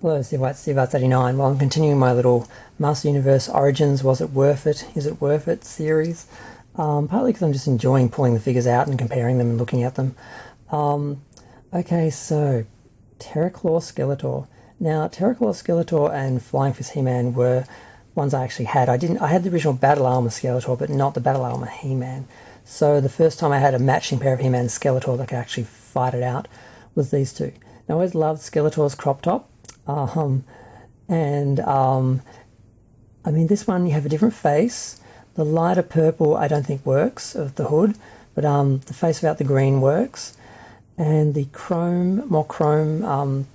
Hello, Steve Arts 89. Well, I'm continuing my little Master Universe Origins, Was It Worth It? Is It Worth It series. Partly because I'm just enjoying pulling the figures out and comparing them and looking at them. Okay, so Terraclaw Skeletor. Now, Terraclaw Skeletor and Flying Fist He-Man were ones I actually had. I had the original Battle Armor Skeletor, but not the Battle Armor He-Man. So the first time I had a matching pair of He-Man and Skeletor that could actually fight it out was these two. Now, I always loved Skeletor's crop top. I mean, this one you have a different face. The lighter purple I don't think works of the hood, but the face without the green works. And the chrome, more chrome,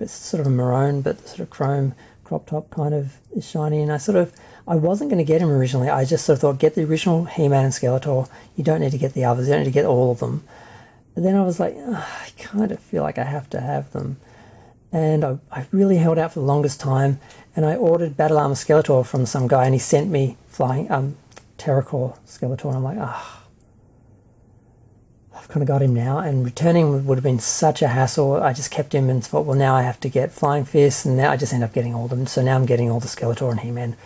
it's sort of a maroon, but the sort of chrome crop top kind of is shiny. And I wasn't going to get him originally. I just sort of thought, get the original He-Man and Skeletor. You don't need to get the others. You don't need to get all of them. But then I was like, I kind of feel like I have to have them. And I really held out for the longest time, and I ordered Battle Armor Skeletor from some guy, and he sent me flying Terraclaw Skeletor, and I'm like, I've kind of got him now, and returning would have been such a hassle. I just kept him and thought, well, now I have to get Flying Fist, and now I just end up getting all of them. So now I'm getting all the Skeletor and He-Man.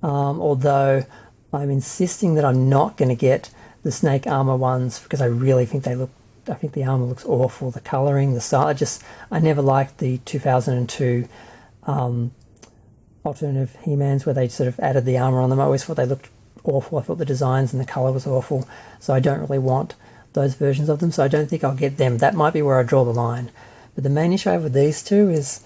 Although I'm insisting that I'm not going to get the Snake Armor ones because I really think I think the armor looks awful. The colouring, the style. I never liked the 2002 alternative He-Mans where they sort of added the armor on them. I always thought they looked awful. I thought the designs and the colour was awful. So I don't really want those versions of them. So I don't think I'll get them. That might be where I draw the line. But the main issue I have with these two is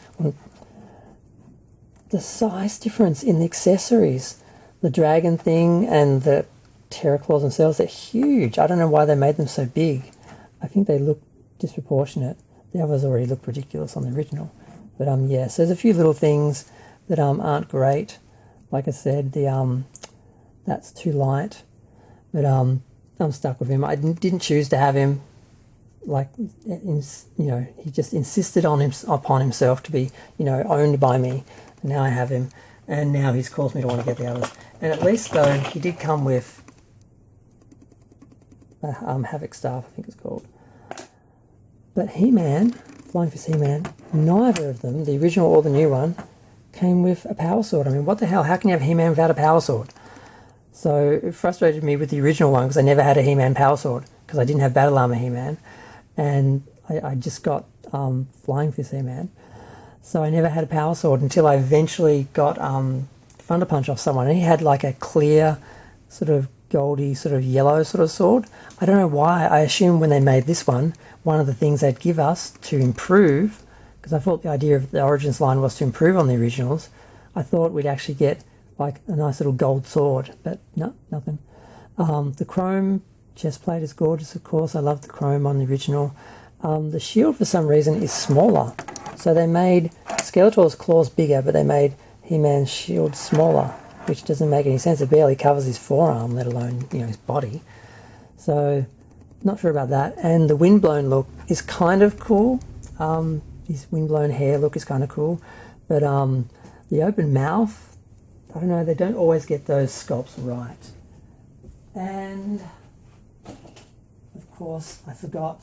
the size difference in the accessories. The dragon thing and the Terraclaws themselves, they're huge. I don't know why they made them so big. I think they look disproportionate. The others already look ridiculous on the original. But yeah, so there's a few little things that aren't great. Like I said, that's too light. But I'm stuck with him. I didn't choose to have him. Like, he just insisted upon himself to be, owned by me. And now I have him. And now he's caused me to want to get the others. And at least, though, he did come with Havoc Staff, I think it's called. But He-Man, Flying Fist He-Man, neither of them, the original or the new one, came with a power sword. I mean, what the hell? How can you have He-Man without a power sword? So it frustrated me with the original one because I never had a He-Man power sword because I didn't have Battle Armor He-Man, and I just got Flying Fist He-Man. So I never had a power sword until I eventually got Thunder Punch off someone, and he had like a clear sort of goldy sort of yellow sort of sword. I don't know why. I assume when they made this one of the things they'd give us to improve, because I thought the idea of the Origins line was to improve on the originals, I thought we'd actually get like a nice little gold sword, but no, nothing. The chrome chest plate is gorgeous, of course. I love the chrome on the original. The shield for some reason is smaller, so they made Skeletor's claws bigger, but they made He-Man's shield smaller, which doesn't make any sense. It barely covers his forearm, let alone his body. So not sure about that. And the windblown look is kind of cool. His windblown hair look is kind of cool, but the open mouth, I don't know. They don't always get those sculpts right. And of course, I forgot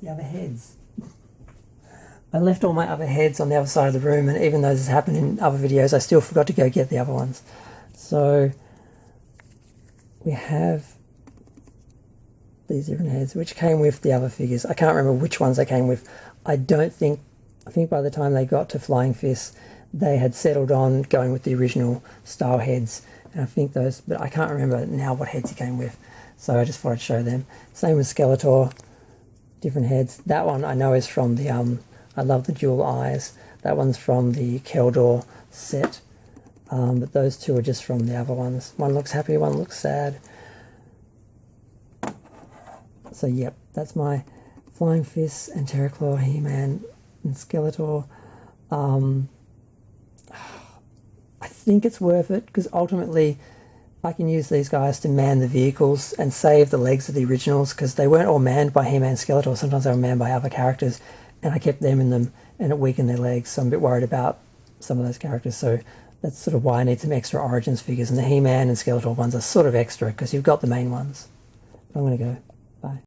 the other heads. I left all my other heads on the other side of the room, and even though this has happened in other videos, I still forgot to go get the other ones. So we have these different heads, which came with the other figures. I can't remember which ones they came with. I think by the time they got to Flying Fist, they had settled on going with the original style heads. And I think but I can't remember now what heads he came with. So I just thought I'd show them. Same with Skeletor, different heads. That one I know is from the I love the dual eyes. That one's from the Keldor set. But those two are just from the other ones. One looks happy, one looks sad. So yep, that's my Flying Fist and Terraclaw, He-Man and Skeletor. I think it's worth it because ultimately I can use these guys to man the vehicles and save the legs of the originals because they weren't all manned by He-Man and Skeletor. Sometimes they were manned by other characters, and I kept them in them, and it weakened their legs. So I'm a bit worried about some of those characters. So that's sort of why I need some extra Origins figures, and the He-Man and Skeletor ones are sort of extra because you've got the main ones. But I'm going to go.